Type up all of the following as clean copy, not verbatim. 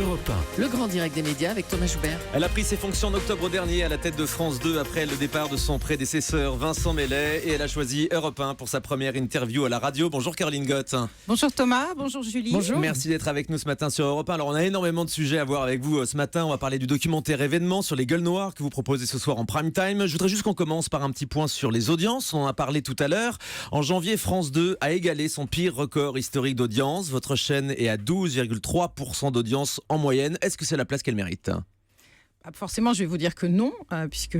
Europe 1. Le grand direct des médias avec Thomas Joubert. Elle a pris ses fonctions en octobre dernier à la tête de France 2 après le départ de son prédécesseur Vincent Mellet et elle a choisi Europe 1 pour sa première interview à la radio. Bonjour Caroline Gott. Bonjour Thomas, bonjour Julie. Bonjour. Merci d'être avec nous ce matin sur Europe 1. Alors on a énormément de sujets à voir avec vous ce matin. On va parler du documentaire événement sur les gueules noires que vous proposez ce soir en prime time. Je voudrais juste qu'on commence par un petit point sur les audiences. On en a parlé tout à l'heure. En janvier, France 2 a égalé son pire record historique d'audience. Votre chaîne est à 12,3% d'audience en moyenne. Est-ce que c'est la place qu'elle mérite ? Forcément, je vais vous dire que non, puisque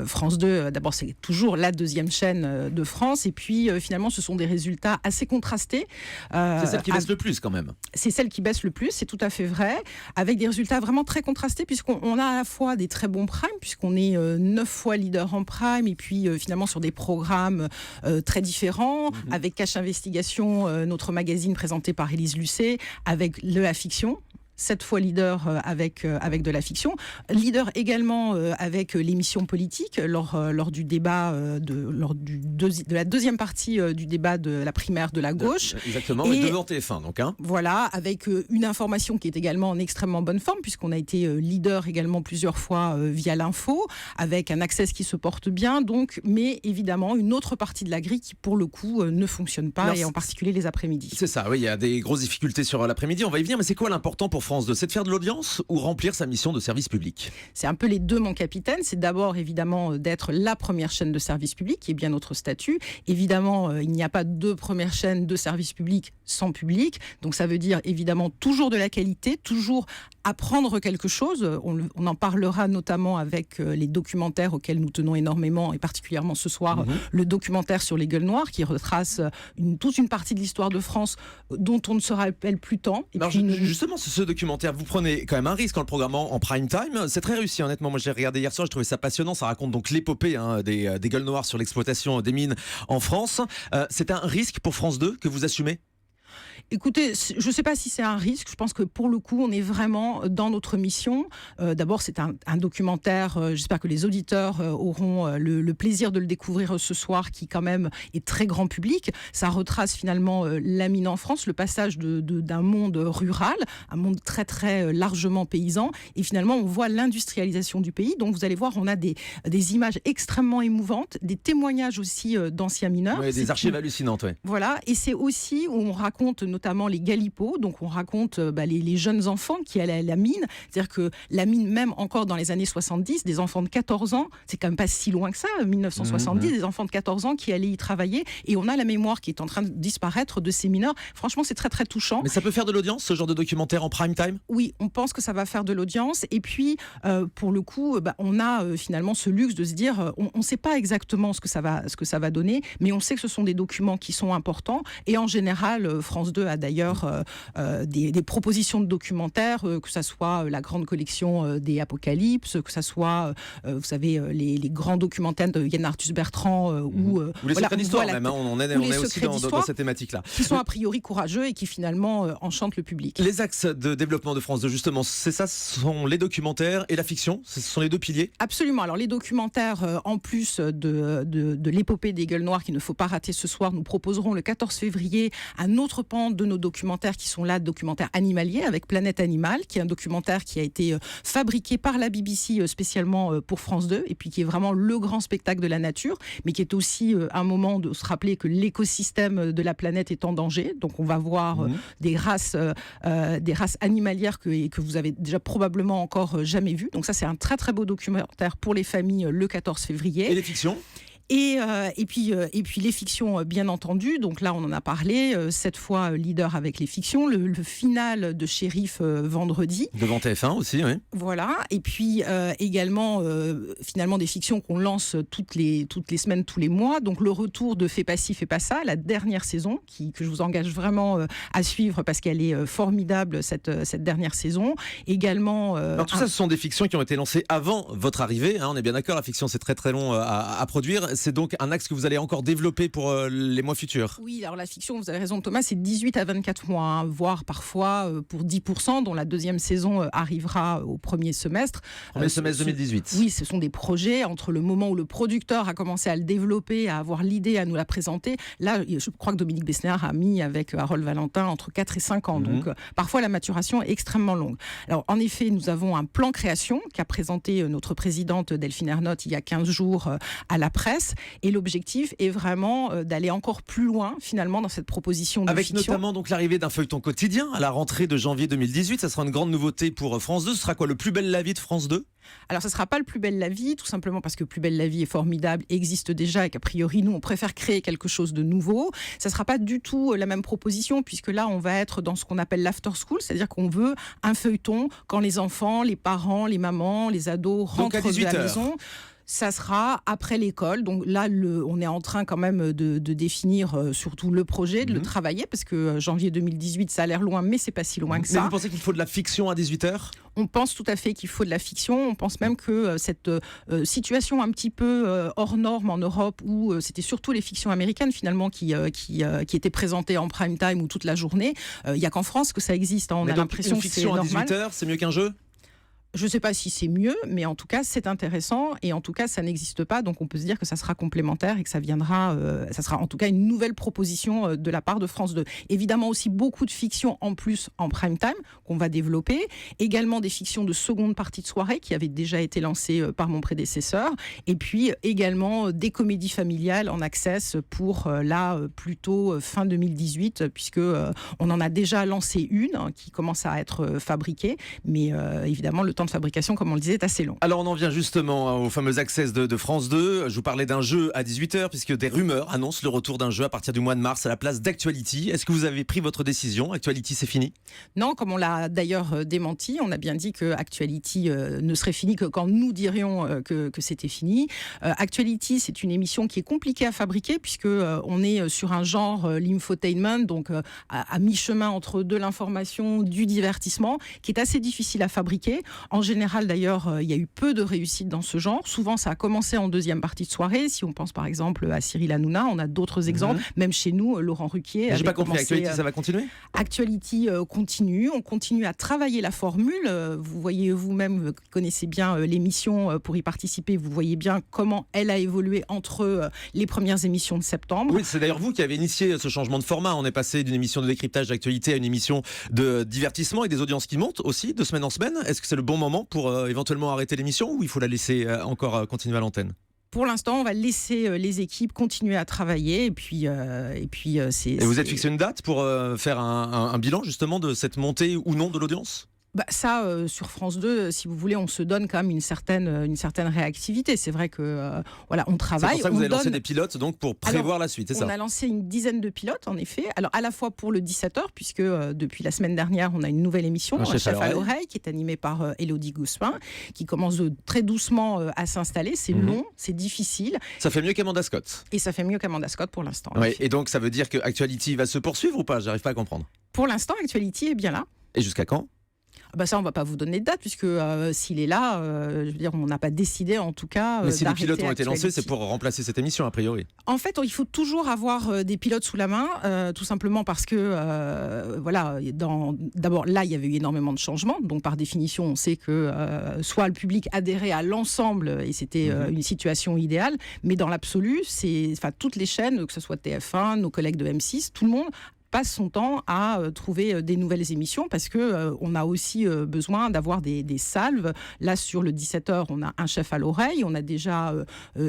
France 2, d'abord, c'est toujours la deuxième chaîne de France. Et puis, finalement, ce sont des résultats assez contrastés. C'est celle qui baisse le plus, quand même. C'est celle qui baisse le plus, c'est tout à fait vrai, avec des résultats vraiment très contrastés, puisqu'on a à la fois des très bons primes, puisqu'on est 9 fois leader en prime, et puis finalement sur des programmes très différents, avec Cache Investigation, notre magazine présenté par Élise Lucet, avec la fiction. 7 fois leader avec de la fiction, leader également avec l'émission politique lors du débat de la deuxième partie du débat de la primaire de la gauche. Exactement, et devant TF1 donc. Voilà, avec une information qui est également en extrêmement bonne forme puisqu'on a été leader également plusieurs fois via l'info, avec un access qui se porte bien, donc, mais évidemment une autre partie de la grille qui pour le coup ne fonctionne pas. Alors, et en particulier les après-midi. C'est ça, oui, il y a des grosses difficultés sur l'après-midi, on va y venir, mais c'est quoi l'important pour France 2 ? C'est de faire de l'audience ou remplir sa mission de service public ? C'est un peu les deux, mon capitaine. C'est d'abord, évidemment, d'être la première chaîne de service public, qui est bien notre statut. Évidemment, il n'y a pas deux premières chaînes de service public sans public. Donc, ça veut dire, évidemment, toujours de la qualité, toujours apprendre quelque chose. On en parlera notamment avec les documentaires auxquels nous tenons énormément, et particulièrement ce soir, le documentaire sur les gueules noires, qui retrace toute une partie de l'histoire de France dont on ne se rappelle plus tant. Et alors, puis, justement, ce documentaire, vous prenez quand même un risque en le programmant en prime time. C'est très réussi, honnêtement. Moi, j'ai regardé hier soir, j'ai trouvé ça passionnant. Ça raconte donc l'épopée des gueules noires sur l'exploitation des mines en France. C'est un risque pour France 2 que vous assumez ? Écoutez, je ne sais pas si c'est un risque. Je pense que pour le coup, on est vraiment dans notre mission. D'abord, c'est un documentaire. J'espère que les auditeurs auront le plaisir de le découvrir ce soir, qui quand même est très grand public. Ça retrace finalement la mine en France, le passage d'un monde rural, un monde très très largement paysan. Et finalement, on voit l'industrialisation du pays. Donc, vous allez voir, on a des images extrêmement émouvantes, des témoignages aussi d'anciens mineurs. Ouais, des archives hallucinantes, ouais. Voilà, et c'est aussi où on raconte notamment les galipots, donc on raconte les jeunes enfants qui allaient à la mine, c'est-à-dire que la mine, même encore dans les années 70, des enfants de 14 ans, c'est quand même pas si loin que ça, 1970, des enfants de 14 ans qui allaient y travailler, et on a la mémoire qui est en train de disparaître de ces mineurs. Franchement, c'est très très touchant. Mais ça peut faire de l'audience, ce genre de documentaire en prime time ? Oui, on pense que ça va faire de l'audience, et puis pour le coup, on a finalement ce luxe de se dire, on ne sait pas exactement ce que ça va donner, mais on sait que ce sont des documents qui sont importants, et en général, France 2 a d'ailleurs des propositions de documentaires, que ça soit la grande collection des Apocalypses, que ça soit, vous savez, les grands documentaires de Yann Arthus Bertrand, ou les secrets d'histoire même, on est aussi dans cette thématique-là. Qui sont a priori courageux et qui finalement enchantent le public. Les axes de développement de France 2, justement, c'est ça, ce sont les documentaires et la fiction, ce sont les deux piliers ? Absolument. Alors les documentaires, en plus de l'épopée des gueules noires qu'il ne faut pas rater ce soir, nous proposerons le 14 février un autre pan de nos documentaires qui sont là, documentaires animaliers avec Planète Animale, qui est un documentaire qui a été fabriqué par la BBC spécialement pour France 2, et puis qui est vraiment le grand spectacle de la nature, mais qui est aussi un moment de se rappeler que l'écosystème de la planète est en danger. Donc on va voir des races animalières que vous avez déjà probablement encore jamais vues. Donc ça, c'est un très très beau documentaire pour les familles le 14 février. Et les fictions ? Et puis les fictions, bien entendu. Donc là, on en a parlé. 7 fois leader avec les fictions. Le final de Shérif vendredi. Devant TF1 aussi, oui. Voilà. Et puis également, finalement, des fictions qu'on lance toutes les semaines, tous les mois. Donc le retour de Fais pas ci, fais pas ça, la dernière saison, que je vous engage vraiment à suivre parce qu'elle est formidable, cette dernière saison. Également. Alors tout ça, ce sont des fictions qui ont été lancées avant votre arrivée. On est bien d'accord, la fiction, c'est très très long à produire. c'est donc un axe que vous allez encore développer pour les mois futurs. Oui, alors la fiction, vous avez raison Thomas, c'est 18 à 24 mois, hein, voire parfois pour 10%, dont la deuxième saison arrivera au premier semestre. Premier semestre 2018. Oui, ce sont des projets entre le moment où le producteur a commencé à le développer, à avoir l'idée, à nous la présenter. Là, je crois que Dominique Besnéard a mis avec Harold Valentin entre 4 et 5 ans. Donc parfois la maturation est extrêmement longue. Alors en effet, nous avons un plan création qu'a présenté notre présidente Delphine Ernotte il y a 15 jours à la presse. Et l'objectif est vraiment d'aller encore plus loin finalement dans cette proposition de avec fiction. Notamment donc l'arrivée d'un feuilleton quotidien à la rentrée de janvier 2018. Ça sera une grande nouveauté pour France 2. Ce sera quoi, le Plus belle la vie de France 2 ? Alors, ce ne sera pas le Plus belle la vie, tout simplement parce que Plus belle la vie est formidable, existe déjà et qu'a priori, nous, on préfère créer quelque chose de nouveau. Ça ne sera pas du tout la même proposition, puisque là, on va être dans ce qu'on appelle l'after school, c'est-à-dire qu'on veut un feuilleton quand les enfants, les parents, les mamans, les ados rentrent de la maison. Ça sera après l'école. Donc là, on est en train quand même de définir surtout le projet, de le travailler, parce que janvier 2018, ça a l'air loin, mais c'est pas si loin que ça. Mais vous pensez qu'il faut de la fiction à 18h ? On pense tout à fait qu'il faut de la fiction. On pense même que cette situation un petit peu hors norme en Europe, où c'était surtout les fictions américaines finalement qui étaient présentées en prime time ou toute la journée, il n'y a qu'en France que ça existe. Hein. On a l'impression que c'est normal. Une fiction à 18h, c'est mieux qu'un jeu ? Je ne sais pas si c'est mieux, mais en tout cas, c'est intéressant. Et en tout cas, ça n'existe pas. Donc, on peut se dire que ça sera complémentaire et que ça sera en tout cas une nouvelle proposition de la part de France 2. Évidemment, aussi beaucoup de fiction en plus en prime time qu'on va développer. Également des fictions de seconde partie de soirée qui avaient déjà été lancées par mon prédécesseur. Et puis également des comédies familiales en access pour plutôt fin 2018, puisque on en a déjà lancé une qui commence à être fabriquée. Mais évidemment, le temps de fabrication, comme on le disait, est assez long. Alors on en vient justement au fameux access de France 2. Je vous parlais d'un jeu à 18h, puisque des rumeurs annoncent le retour d'un jeu à partir du mois de mars à la place d'Actuality. Est-ce que vous avez pris votre décision ? Actuality, c'est fini ? Non, comme on l'a d'ailleurs démenti, on a bien dit que Actuality ne serait fini que quand nous dirions que c'était fini. Actuality, c'est une émission qui est compliquée à fabriquer, puisque on est sur un genre l'infotainment, donc à mi-chemin entre de l'information, du divertissement, qui est assez difficile à fabriquer. En général, d'ailleurs, il y a eu peu de réussite dans ce genre. Souvent, ça a commencé en deuxième partie de soirée. Si on pense par exemple à Cyril Hanouna, on a d'autres exemples. Même chez nous, Laurent Ruquier. J'ai pas compris. Actuality, ça va continuer ? Actuality continue. On continue à travailler la formule. Vous voyez vous-même, vous connaissez bien l'émission pour y participer. Vous voyez bien comment elle a évolué entre les premières émissions de septembre. Oui, c'est d'ailleurs vous qui avez initié ce changement de format. On est passé d'une émission de décryptage d'actualité à une émission de divertissement et des audiences qui montent aussi de semaine en semaine. Est-ce que c'est le bon moment pour éventuellement arrêter l'émission, ou il faut la laisser encore continuer à l'antenne ? Pour l'instant, on va laisser les équipes continuer à travailler et puis c'est. Et vous êtes fixé une date pour faire un bilan justement de cette montée ou non de l'audience ? Sur France 2, si vous voulez, on se donne quand même une certaine réactivité. C'est vrai que on travaille. C'est pour ça que vous avez lancé des pilotes donc pour prévoir la suite, c'est ça ? On a lancé une dizaine de pilotes, en effet. Alors à la fois pour le 17h, puisque depuis la semaine dernière, on a une nouvelle émission, Un chef à l'oreille, qui est animée par Élodie Gouspin, qui commence très doucement à s'installer. C'est long, c'est difficile. Ça fait mieux qu'Amanda Scott. Et ça fait mieux qu'Amanda Scott pour l'instant. Oui, et donc ça veut dire que Actuality va se poursuivre ou pas ? J'arrive pas à comprendre. Pour l'instant, Actuality est bien là. Et jusqu'à quand ? Ça, on ne va pas vous donner de date, puisque s'il est là, je veux dire, on n'a pas décidé en tout cas. Mais si les pilotes ont été Actuality. lancés, c'est pour remplacer cette émission, a priori. En fait, il faut toujours avoir des pilotes sous la main, tout simplement parce que, d'abord, là, il y avait eu énormément de changements. Donc, par définition, on sait que soit le public adhérait à l'ensemble et c'était une situation idéale, mais dans l'absolu, toutes les chaînes, que ce soit TF1, nos collègues de M6, tout le monde passe son temps à trouver des nouvelles émissions parce que on a aussi besoin d'avoir des salves. Là, sur le 17h, on a Un chef à l'oreille. On a déjà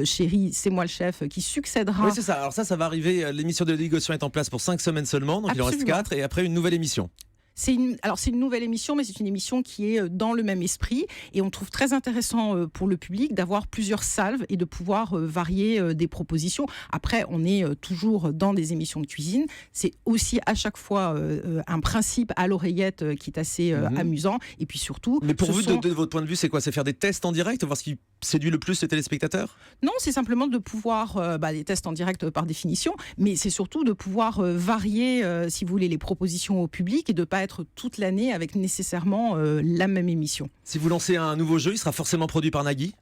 Chérie, c'est moi le chef qui succédera. Oui, c'est ça. Alors ça va arriver. L'émission de Élodie Gossuin est en place pour 5 semaines seulement. Donc Absolument. Il en reste 4. Et après, une nouvelle émission. C'est une nouvelle émission, mais c'est une émission qui est dans le même esprit. Et on trouve très intéressant pour le public d'avoir plusieurs salves et de pouvoir varier des propositions. Après, on est toujours dans des émissions de cuisine. C'est aussi à chaque fois un principe à l'oreillette qui est assez amusant. Et puis surtout... Mais pour vous, de votre point de vue, c'est quoi ? C'est faire des tests en direct, voir ce qui séduit le plus les téléspectateurs ? Non, c'est simplement de pouvoir... des tests en direct par définition, mais c'est surtout de pouvoir varier, si vous voulez, les propositions au public et de ne pas être toute l'année avec nécessairement la même émission. Si vous lancez un nouveau jeu, il sera forcément produit par Nagui ?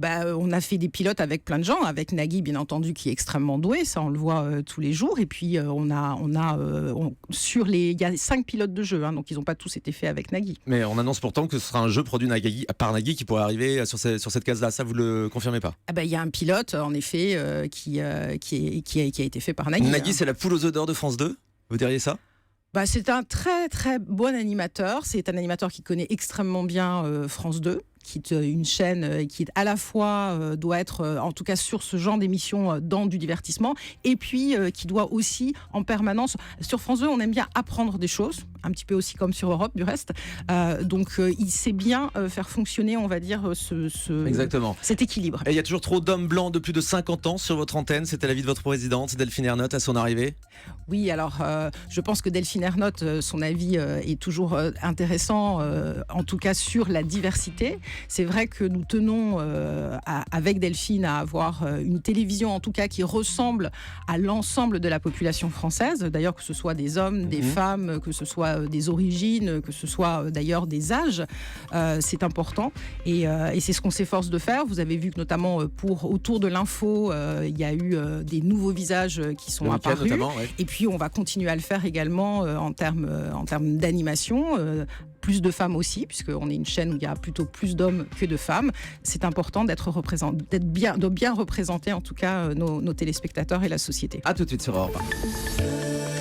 On a fait des pilotes avec plein de gens, avec Nagui bien entendu qui est extrêmement doué, ça on le voit tous les jours. Et puis il y a 5 pilotes de jeu, donc ils n'ont pas tous été faits avec Nagui. Mais on annonce pourtant que ce sera un jeu produit par Nagui qui pourrait arriver sur cette case-là. Ça, vous le confirmez pas? Il y a un pilote en effet qui a été fait par Nagui. Nagui, c'est la poule aux œufs d'or de France 2. Vous diriez ça? C'est un très très bon animateur. C'est un animateur qui connaît extrêmement bien France 2. Qui est une chaîne qui à la fois doit être, en tout cas sur ce genre d'émission, dans du divertissement, et puis qui doit aussi en permanence, sur France 2 on aime bien apprendre des choses, un petit peu aussi comme sur Europe du reste, donc il sait bien faire fonctionner, on va dire, Exactement. cet équilibre. Et il y a toujours trop d'hommes blancs de plus de 50 ans sur votre antenne, c'était l'avis de votre présidente Delphine Ernotte à son arrivée? Oui, alors je pense que Delphine Ernotte, son avis est toujours intéressant, en tout cas sur la diversité. C'est vrai que nous tenons avec Delphine à avoir une télévision en tout cas qui ressemble à l'ensemble de la population française, d'ailleurs que ce soit des hommes, des femmes, que ce soit des origines, que ce soit d'ailleurs des âges, c'est important et c'est ce qu'on s'efforce de faire. Vous avez vu que notamment autour de l'info, il y a eu des nouveaux visages qui sont apparus, ouais. Et puis on va continuer à le faire également en termes d'animation. Plus de femmes aussi, puisqu'on est une chaîne où il y a plutôt plus d'hommes que de femmes. C'est important de bien représenter en tout cas nos téléspectateurs et la société. À tout de suite sur Europe 1.